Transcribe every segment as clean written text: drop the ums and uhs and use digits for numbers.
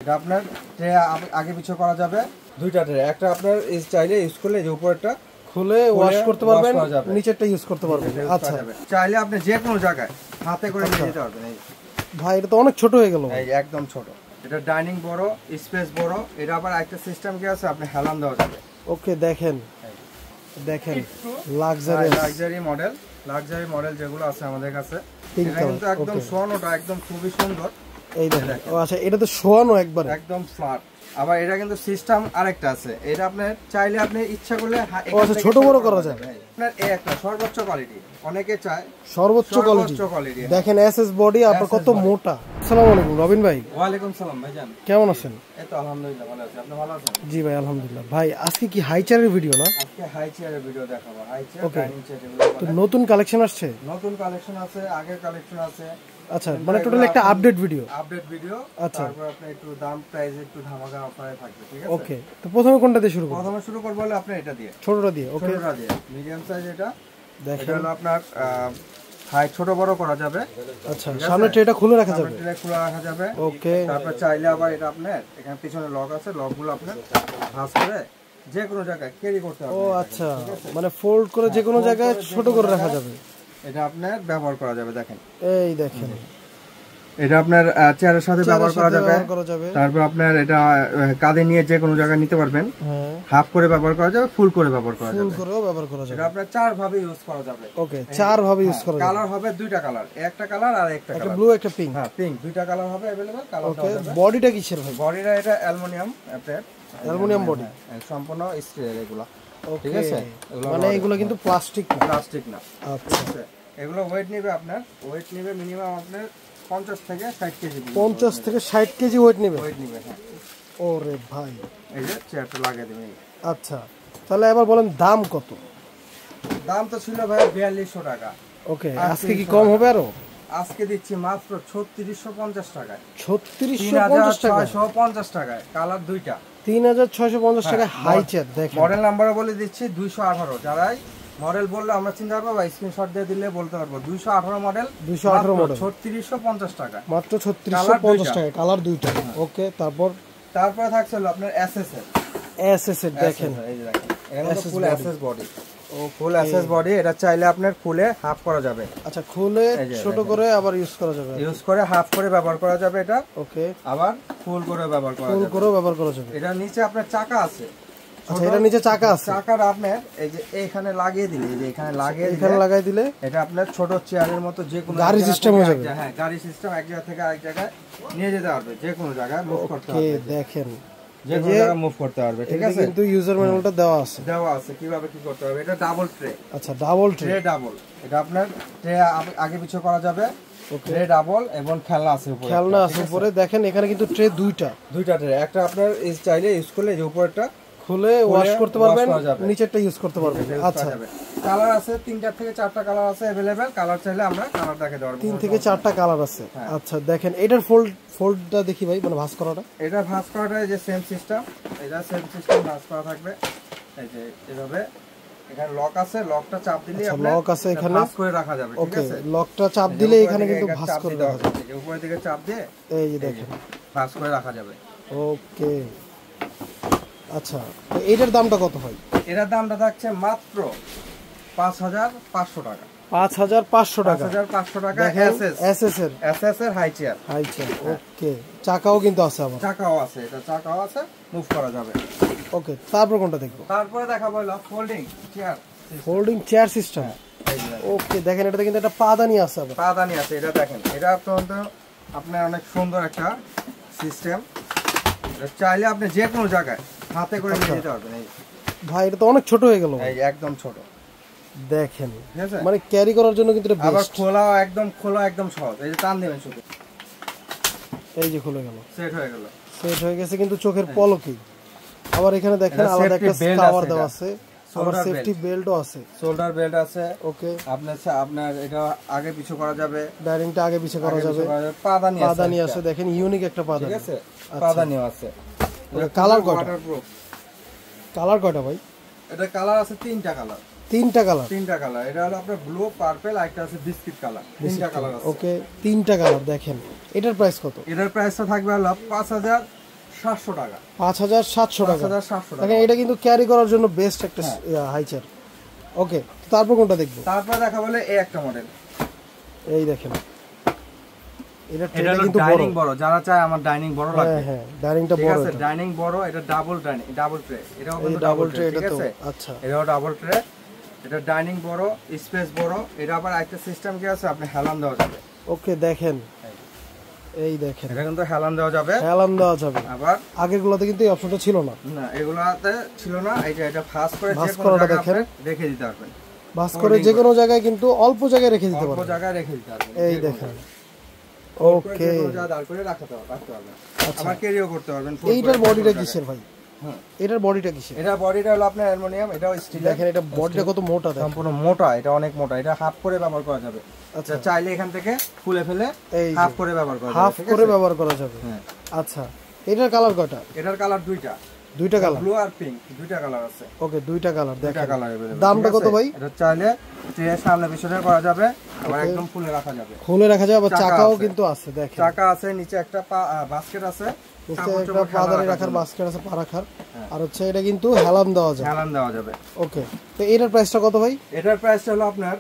এটা আপনার ট্রে আগে পিছে করা যাবে, দুইটা ট্রে, একটা আপনার এই চাইলে ইউজ করলে যে উপরেরটা খুলে ওয়াশ করতে পারবেন, নিচেরটা ইউজ করতে পারবেন। আচ্ছা, চাইলে আপনি যে কোনো জায়গায় হাতে করে নিয়ে যেতে পারবেন। এই ভাই এটা তো অনেক ছোট হয়ে গেল। এই একদম ছোট, এটা ডাইনিং বড়, স্পেস বড়। এটা আবার একটা সিস্টেম কি আছে, আপনি হেলান দেওয়া যাবে। ওকে, দেখেন লাক্সারি মডেল যেগুলো আছে আমাদের কাছে, এটা কিন্তু একদম শোয়ানোটা একদম খুবই সুন্দর। এই দেখেন, ও আচ্ছা, এটা তো শোয়ানো একবারে একদম ফ্ল্যাট। আবার এটা কিন্তু সিস্টেম আরেকটা আছে, এটা আপনি চাইলে আপনি ইচ্ছা করলে ছোট বড় করা যাবে। আপনার এই একটা সর্বোচ্চ কোয়ালিটি, অনেকে চায় সর্বোচ্চ কোয়ালিটি। দেখেন এসএস বডি, আপনার কত মোটা। আসসালামু আলাইকুম রবিন ভাই। ওয়ালাইকুম সালাম ভাইজান, কেমন আছেন? এই তো আলহামদুলিল্লাহ ভালো আছি, আপনি ভালো আছেন? জি ভাই আলহামদুলিল্লাহ। ভাই আজকে কি হাই চেয়ারের ভিডিও না? আজকে হাই চেয়ারের ভিডিও দেখাবো। হাই চেয়ার, ডাইনিং চেয়ার, তো নতুন কালেকশন আসছে? নতুন কালেকশন আছে, আগের কালেকশন আছে। আচ্ছা, মানে টোটাল একটা আপডেট ভিডিও। আচ্ছা, তারপর আপনি একটু দাম প্রাইস একটু ধামাকা অফারে থাকবে, ঠিক আছে? ওকে, তো প্রথমে কোনটা দিয়ে শুরু করব? প্রথমে শুরু করব হলো আপনি এটা দিয়ে, ছোটটা দিয়ে। ওকে, ছোটটা দিয়ে, মিডিয়াম সাইজ। এটা দেখেন হলো আপনার হাই ছোট বড় করা যাবে। আচ্ছা, সামনে ট্রেটা খুলে রাখা যাবে, ট্রে খুলে রাখা যাবে। ওকে, তারপর চাইলে আবার এটা আপনার এখানে পিছনে লক আছে, লকগুলো আপনার ভাঁজ করে যে কোনো জায়গায় ক্যারি করতে পারবেন। ও আচ্ছা, মানে ফোল্ড করে যে কোনো জায়গায় ছোট করে রাখা যাবে। এটা আপনার ব্যবহার করা যাবে। দেখেন, এই দেখেন, এটা আপনার চেয়ারের সাথে ব্যবহার করা যাবে। তারপর আপনার এটা কাঁধে নিয়ে যে কোনো জায়গায় নিতে পারবেন। হাফ করে ব্যবহার করা যাবে, ফুল করে ব্যবহার করা যাবে, ফুল করেও ব্যবহার করা যাবে। এটা আপনার চার ভাবে ইউজ করা যাবে। ওকে, চার ভাবে ইউজ করা যাবে। কালার হবে দুইটা কালার, একটা কালার আর একটা কালার, ব্লু একটা পিঙ্ক। হ্যাঁ, পিঙ্ক, দুইটা কালার হবে अवेलेबल। কালারটা ওকে, বডিটা কিসের ভাই? বডিটা এটা অ্যালুমিনিয়াম, আপনার অ্যালুমিনিয়াম বডি, সম্পূর্ণ স্টিলের এগুলো, ঠিক আছে? মানে এগুলো কিন্তু প্লাস্টিক না। আচ্ছা, এগুলো ওয়েট নেবে মিনিমাম আপনার 50 থেকে 60 কেজি। 50 থেকে 60 কেজি ওয়েট নেবে। হ্যাঁ। ওরে ভাই, এই যে চেয়ারটা লাগিয়ে দেবেন। আচ্ছা, তাহলে এবার বলেন দাম কত? দাম তো ছিল ভাই 4200 টাকা। ওকে, আজকে কি কম হবে আরো? আজকে দিচ্ছি মাত্র 3650 টাকায়। 3650 টাকায়, কালার দুইটা, 3650 টাকায় হাই চেয়ার। দেখেন মডেল নাম্বার বলে দিচ্ছি 218। যারাই মডেল বললে আমরা চিন্তা করবো বা স্ক্রিনশট দিয়ে দিলে বলতে পারবো। 218 মডেল, 3650 টাকা, মাত্র 3650 টাকা, কালার দুইটা। ওকে, তারপরে থাকছে আপনার এসএস এর। দেখেন, এই যে দেখেন, এটা ফুল এসএস বডি। ও ফুল এসএস বডি, এটা চাইলে আপনার খুলে হাফ করা যাবে। আচ্ছা, খুলে ছোট করে আবার ইউজ করা যাবে, ইউজ করে হাফ করে ব্যবহার করা যাবে এটা। ওকে, আবার ফুল করে ব্যবহার করা যাবে। এটা নিচে আপনার চাকা আছে। আচ্ছা, এটা নিচে চাকা আছে। চাকাটা আপনার এই যে এখানে লাগিয়ে দিলে, এই যে এখানে লাগাই দিলে এটা আপনার ছোট চেয়ারের মতো যে কোনো গাড়ি সিস্টেম হয়ে যাবে। হ্যাঁ, গাড়ি সিস্টেম, এক জায়গা থেকে আরেক জায়গায় নিয়ে যেতে পারবে, যে কোনো জায়গায় মুভ করতে পারবে। ওকে, দেখেন, যে কোনো জায়গায় মুভ করতে পারবে, ঠিক আছে? কিন্তু ইউজার ম্যানুয়ালটা দেওয়া আছে কিভাবে কি করতে হবে। এটা ডাবল ট্রে। আচ্ছা, ডাবল ট্রে। এটা আপনার ট্রে আগে পিছে করা যাবে। ওকে, ট্রে ডাবল এবং খেলনা আছে উপরে। দেখেন, এখানে কিন্তু ট্রে দুইটা ট্রে, একটা আপনার চাইলে ইউজ করলে যে উপরেরটা খুলে ওয়াশ করতে পারবেন, নিচেরটা ইউজ করতে পারবেন। আচ্ছা, কালার আছে 3টা থেকে 4টা কালার আছে अवेलेबल। কালার চাইলে আমরা কালার দেখে দেব। 3 থেকে 4টা কালার আছে। আচ্ছা, দেখেন, এটার ফোল্ডটা দেখি ভাই, মানে ভাঁজ করাটা। এটা ভাঁজ করাটা যে সেম সিস্টেম, ভাঁজ করা থাকবে। এই যে এভাবে এখানে লক আছে, লকটা চাপ দিলে আপনি লক আছে এখানে ভাঁজ করে রাখা যাবে, ঠিক আছে? ওকে, লকটা চাপ দিলে এখানে কিন্তু ভাঁজ করে রাখা যাবে। এই যে উপরের দিকে চাপ দিয়ে এই যে দেখেন, ভাঁজ করে রাখা যাবে। ওকে, আচ্ছা, তো এটার দামটা কত হয়? এটার দামটা থাকছে মাত্র 5500 টাকা। 5500 টাকা, 5500 টাকা। এসএস এর হাই চেয়ার। ওকে, চাকাও কিন্তু আছে, আবার চাকাও আছে, এটা চাকাও আছে, মুভ করা যাবে। ওকে, তারপর কোনটা দেখবো? তারপরে দেখাবো হলো ফোল্ডিং চেয়ার সিস্টেম। ওকে, দেখেন, এটাতে কিন্তু একটা পাদানি আছে, এটা দেখেন, এটা আপনার অনেক সুন্দর একটা সিস্টেম। চাইলে আপনি যে কোনো জায়গায় হাতে করে নিয়ে যেতে পারবেন। ভাই এটা তো অনেক ছোট হয়ে গেল। এই একদম ছোট, দেখেন, মানে ক্যারি করার জন্য কিন্তু এটা আবার খোলা একদম সহজ। এই যে টান দিবেন শুধু, এই যে খুলে গেল, সেট হয়ে গেছে কিন্তু চোখের পলকেই। আবার এখানে দেখেন আলাদা একটা কভার দেওয়া আছে, আবার সেফটি বেল্টও আছে, শোল্ডার বেল্ট আছে। ওকে, আপনার এটা আগে পিছে করা যাবে, ডাইনিংটা আগে পিছে করা যাবে। পাদানি আছে, দেখেন, ইউনিক একটা পাদানি, ঠিক আছে? পাদানিও আছে। কালার কয়টা ভাই? এটা কালার আছে 3টা কালার। 3টা কালার। এটা হলো আপনার ব্লু, পার্পল, একটা আছে বিস্কিট কালার। 3টা কালার আছে। ওকে, 3টা কালার। দেখেন, এটার প্রাইস কত? এটার প্রাইসটা থাকবে হলো 5700 টাকা। 5700 টাকা। 5700 টাকা। দেখেন এটা কিন্তু ক্যারি করার জন্য বেস্ট একটা হাই চেয়ার। ওকে, তারপর কোনটা দেখবো? তারপর দেখা বলে এই একটা মডেল। এই দেখেন এটা কিন্তু ডাইনিং বড়, যারা চায় আমার ডাইনিং বড় লাগবে। হ্যাঁ ডাইনিংটা বড়, এটা ডাইনিং বড়, এটা ডাবল ডাইনিং, ডাবল ট্রে, এটাও কিন্তু ডাবল ট্রে, ঠিক এটা তো আছে। আচ্ছা, এটাও ডাবল ট্রে, এটা ডাইনিং বড়, স্পেস বড়। এটা আবার একটা সিস্টেম কি আছে, আপনি হেলান দেওয়া যাবে। ওকে দেখেন, এই দেখেন এটা কিন্তু হেলান দেওয়া যাবে, হেলান দেওয়া যাবে। আবার আগেরগুলোতে কিন্তু এই অপশনটা ছিল না। না, এগুলাতে ছিল না। এই যে এটা ভাঁজ করে ভাঁজ করাটা দেখেন, রেখে দিতে পারবেন। ভাঁজ করে যে কোনো জায়গায় কিন্তু অল্প জায়গায় রেখে দিতে পারবেন, অল্প জায়গায় রেখে দিতে পারবেন। এই দেখেন। ওকে, দাঁড় করে রাখতে পারবেন, আবার ক্যারিও করতে পারবেন। এইটার বডিটা কিসের ভাই? এটার বডিটা কিসের? এটা বডিটা হলো আপনার অ্যালুমিনিয়াম, এটাও স্টিল। দেখেন এটা বডিটা কত মোটা, সম্পূর্ণ মোটা, এটা অনেক মোটা। এটা হাফ করে ব্যবহার করা যাবে। আচ্ছা, চাইলে এখান থেকে খুলে ফেলে হাফ করে ব্যবহার করা যাবে, হাফ করে ব্যবহার করা যাবে। হ্যাঁ আচ্ছা, এটার কালার কয়টা? এটার কালার দুইটা কালার, ব্লু আর পিঙ্ক, দুইটা কালার আছে। ওকে, দুইটা কালার। দুইটা দেখেন কালার अवेलेबल। দামটা কত ভাই? এটা চাইলে ট্রের সামনে পিছনে করা যাবে, আবার একদম খুলে রাখা যাবে। খুলে রাখা যাবে, আবার চাকাও কিন্তু আছে। দেখেন চাকা আছে, নিচে একটা বাস্কেট আছে, নিচে একটা পাদানি রাখার বাস্কেট আছে, পা রাখার। আর হচ্ছে এটা কিন্তু হেলান দেওয়া যাবে, হেলান দেওয়া যাবে। ওকে, তো এটার প্রাইসটা কত ভাই? এটার প্রাইসটা হলো আপনার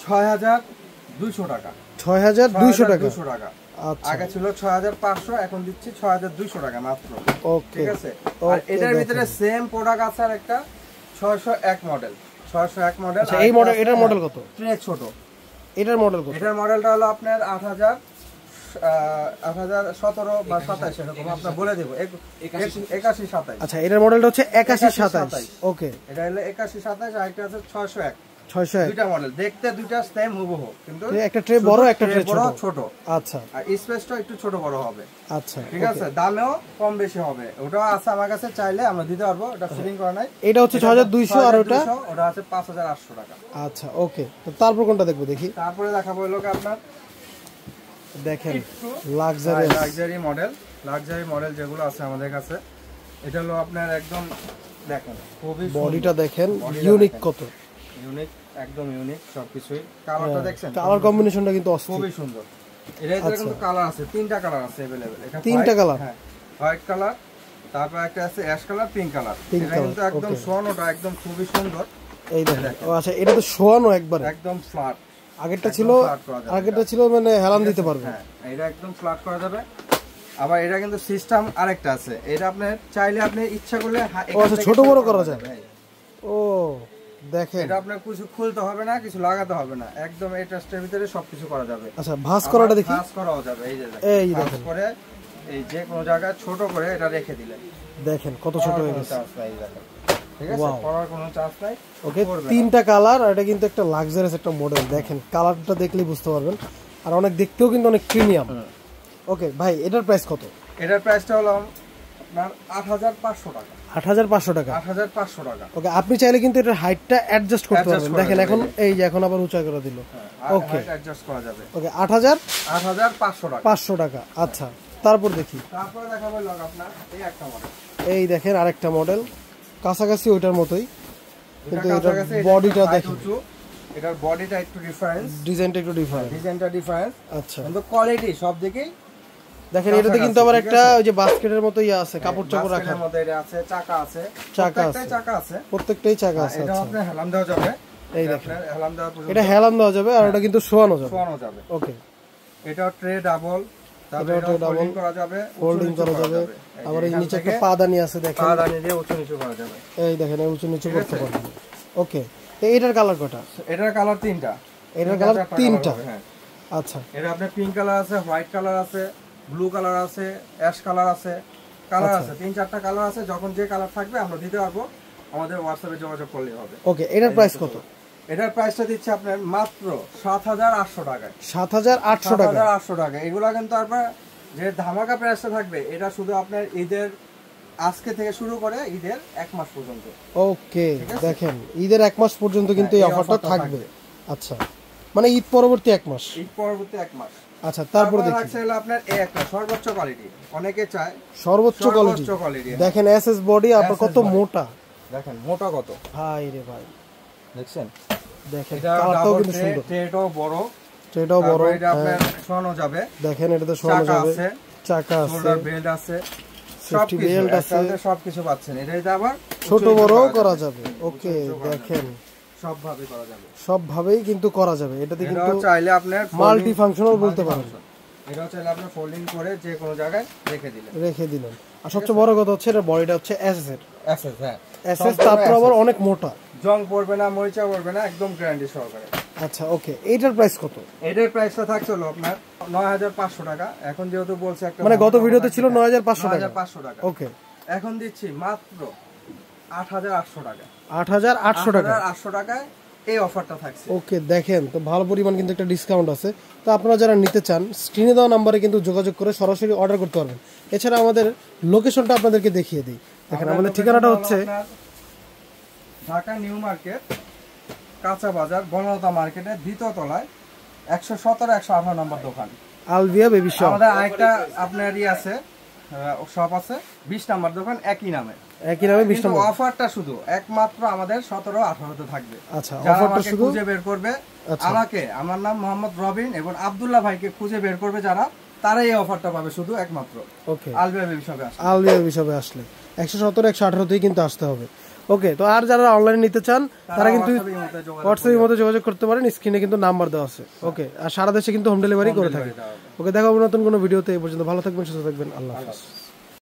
6200 টাকা। 6200 টাকা। আচ্ছা, আগে ছিল 6500, এখন দিচ্ছি 6200 টাকা মাত্র। ওকে, ঠিক আছে। আর এটার ভিতরে সেম প্রোডাক্ট আছে আর একটা 601 মডেল। 601 মডেল। আচ্ছা, এই মডেল, এটার মডেল কত? ট্রে ছোট। এটার মডেল কত? এটার মডেলটা হলো আপনার 8017 বা 27 এরকম আপনার বলে দেব। 81 27। আচ্ছা, এটার মডেলটা হচ্ছে 81 27। ওকে, এটা হলো 81 27, আর এটা আছে 601। 601 দুইটা মডেল, দেখতে দুইটা সেম হুবহু, কিন্তু একটা ট্রে বড়, একটা ট্রে ছোট। আচ্ছা, আর স্পেসটা একটু ছোট বড় হবে। আচ্ছা, ঠিক আছে। দামেও কম বেশি হবে। ওটাও আছে আমার কাছে, চাইলে আমরা দিতে পারবো। এটা ফিটিং করা নাই। এটা হচ্ছে 6200, আর ওটা আছে 5800 টাকা। আচ্ছা, ওকে, তো তারপর কোনটা দেখবো দেখি? তারপরে দেখাবো হলো আপনার দেখেন লাক্সারি মডেল যেগুলো আছে আমাদের কাছে। এটা হলো আপনার একদম দেখেন, খুবই বডিটা দেখেন, ইউনিক, কত ইউনিক, একদম ইউনিক সবকিছুই। কালারটা দেখছেন, কালার কম্বিনেশনটা কিন্তু খুবই সুন্দর। এটাতে কিন্তু কালার আছে, তিনটা কালার আছে अवेलेबल। এটা তিনটা কালার, হ্যাঁ, হোয়াইট কালার, তারপর একটা আছে অ্যাশ কালার, পিঙ্ক কালার। এটা কিন্তু একদম শোয়ানোটা একদম খুবই সুন্দর। এই দেখেন, ও আচ্ছা, এটা তো শোয়ানো একবার, একদম ফ্ল্যাট। আগেরটা ছিল মানে হেলান দিতে পারবে। হ্যাঁ, এটা একদম ফ্ল্যাট করা যাবে। আবার এটা কিন্তু সিস্টেম আরেকটা আছে, এটা আপনি চাইলে আপনি ইচ্ছা করলে ছোট বড় করা যাবে। ও দেখেন, এটা আপনার কিছু খুলতে হবে না, কিছু লাগাতে হবে না, একদম এই ট্রাস্টের ভিতরে সবকিছু করা যাবে। আচ্ছা, ভাঁজ করাটা দেখি। ভাঁজ করাও যাবে। এই যে ভাঁজ করে এই যে কোনো জায়গায় ছোট করে এটা রেখে দিলেন, দেখেন কত ছোট হয়ে গেছে। ঠিক আছে, পড়ার কোনো চান্স নাই। ওকে, তিনটা কালার, আর এটা কিন্তু একটা লাক্সারিয়াস একটা মডেল। দেখেন কালারটা দেখলেই বুঝতে পারবেন, আর অনেক দেখতেও কিন্তু অনেক প্রিমিয়াম। ওকে ভাই, এটার প্রাইস কত? এটার প্রাইসটা হলো আপনার 8500 টাকা। 8500 টাকা। 8500 টাকা। ওকে, আপনি চাইলে কিন্তু এটার হাইটটা অ্যাডজাস্ট করতে পারবেন। দেখেন এখন এই যে এখন আবার উঁচা করে দিল। ওকে, অ্যাডজাস্ট করা যাবে। ওকে, 8500 টাকা। 500 টাকা। আচ্ছা, তারপর দেখি। তারপরে দেখাবো লগ আপনার এই একটা মডেল। এই দেখেন আরেকটা মডেল, কাছাকাছি ওইটার মতোই, কিন্তু এটার বডিটা দেখেন, এটার বডিটা একটু ডিফারেন্স, ডিজাইনটা একটু ডিফারেন্ট। আচ্ছা, কিন্তু কোয়ালিটি সব দিকেই দেখেন। এটাতে কিন্তু আবার একটা ওই যে বাস্কেটের মতো আছে, কাপড় চাপড় রাখার মতো। এটা আছে, চাকা আছে, প্রত্যেকটাই চাকা আছে। এটা আপনি হেলান দেওয়া যাবে। এই দেখেন, এটা হেলান দেওয়া যাবে, আর এটা কিন্তু শোয়ানো যাবে। ওকে, এটা ট্রে ডাবল, তারপরে ফোল্ডিং করা যাবে, আবার এই নিচে একটা পাদানি আছে, দেখেন পাদানি দিয়ে উঁচু নিচু করা যাবে। এই দেখেন, এই উঁচু নিচু করতে পারবেন। ওকে, তো এটার কালার কয়টা? এটার কালার তিনটা। এটার কালার তিনটা। হ্যাঁ, আচ্ছা, এটা আপনার পিঙ্ক কালার আছে, হোয়াইট কালার আছে, ব্লু কালার আছে, অ্যাশ কালার আছে, আছে 3-4টা কালার আছে। যখন যে কালার থাকবে আমরা দিতে পারবো, আমাদের হোয়াটসঅ্যাপে যোগাযোগ করলেই হবে। ওকে, এটার প্রাইস কত? এটার প্রাইসটা দিচ্ছে আপনার মাত্র 7800 টাকায়। 7800 টাকা। 7800 টাকা। এগুলা কিন্তু আপনার যে ধামাকা প্রাইসটা থাকবে, এটা শুধু আপনার ঈদের আজকে থেকে শুরু করে ঈদের 1 মাস পর্যন্ত। ওকে, দেখেন ঈদের 1 মাস পর্যন্ত কিন্তু এই অফারটা থাকবে। আচ্ছা, মানে ঈদ পরবর্তী 1 মাস। ঈদ পরবর্তী 1 মাস। আচ্ছা, তারপরে দেখি আপনার এই একটা সর্বোচ্চ কোয়ালিটি, অনেকে চায় সর্বোচ্চ কোয়ালিটি। দেখেন এসএস বডি, আপনার কত মোটা, দেখেন মোটা কত ভাই রে ভাই, দেখছেন? দেখেন কালারটাও কিন্তু সুন্দর, ট্রেটাও বড়, এটা আপনার শোয়ানো যাবে। দেখেন এটাতে শোয়ানো যাবে, চাকা আছে, শোল্ডার বেল্ট আছে, সেফটি বেল্ট আছে, সবকিছু পাচ্ছেন। এটাইতে আবার ছোট বড় করা যাবে। ওকে দেখেন সবভাবে করা যাবে, সবভাবেই কিন্তু করা যাবে। এটাতে কিন্তু চাইলে আপনার মাল্টি ফাংশনাল বলতে পারেন। এটাও চাইলে আপনি ফোল্ডিং করে যে কোনো জায়গায় রেখে দিলেন। আর সবচেয়ে বড় কথা হচ্ছে এটা বডিটা হচ্ছে এসএস এর। এসএস, হ্যাঁ এসএস, তারপর আবার অনেক মোটা, জং পড়বে না, মরিচা পড়বে না, একদম গ্যারান্টি সহকারে। আচ্ছা ওকে, এইটার প্রাইস কত? এটার প্রাইসটা থাকছে হলো আপনার 9500 টাকা। এখন যেহেতু বলছে একটা মানে গত ভিডিওতে ছিল 9500 টাকা। 9500 টাকা ওকে, এখন দিচ্ছি মাত্র 8800 টাকা। 8800 টাকা, 8800 টাকায় এই অফারটা থাকছে। ওকে দেখেন তো ভালো পরিমাণ কিন্তু একটা ডিসকাউন্ট আছে। তো আপনারা যারা নিতে চান স্ক্রিনে দেওয়া নম্বরে কিন্তু যোগাযোগ করে সরাসরি অর্ডার করতে পারবেন। এছাড়া আমাদের লোকেশনটা আপনাদেরকে দেখিয়ে দিই। দেখেন আমাদের ঠিকানাটা হচ্ছে ঢাকা নিউ মার্কেট, কাঁচা বাজার, বনলতা মার্কেটের দ্বিতীয় তলায় 117 118 নম্বর দোকান, আলভিয়া বেবি শপ। আমাদের আরেকটা আপনার আছে শপ আছে 20 নম্বর দোকান, একই নামে 20 নম্বর। অফারটা শুধু একমাত্র আমাদের 17 18 তে থাকবে। আচ্ছা, অফারটা শুধু খুঁজে বের করবে আমাকে, আমার নাম মোহাম্মদ রবিন এবং আব্দুল্লাহ ভাইকে খুঁজে বের করবে যারা, তারা এই অফারটা পাবে শুধু একমাত্র। ওকে, আলভিয়া বেবি শপে আসলে, আলভিয়া বেবি শপে আসলে 117 118 তেই কিন্তু আসতে হবে। ওকে, তো আর যারা অনলাইনে নিতে চান তারা কিন্তু হোয়াটসঅ্যাপের মধ্যে যোগাযোগ করতে পারেন, স্ক্রিনে কিন্তু নাম্বার দেওয়া আছে। ওকে, আর সারা দেশে কিন্তু হোম ডেলিভারি করে থাকে। ওকে, দেখা হবে নতুন কোনো ভিডিওতে। এই পর্যন্ত ভালো থাকবেন, সুস্থ থাকবেন, আল্লাহ হাফেজ।